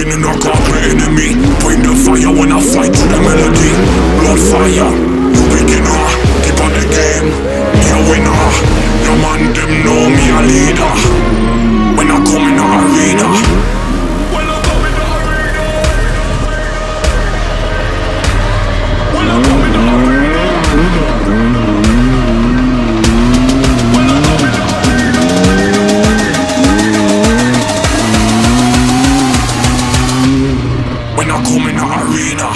Fighting in a corporate enemy. Bring the fire when I fight to the melody. Blood fire, you beginner. Keep on the game, me a winner. Your man them know me a leader. When I come in the arena. When I come in the arena. When I come in the arena. When I come in the arena. When I come in the arena.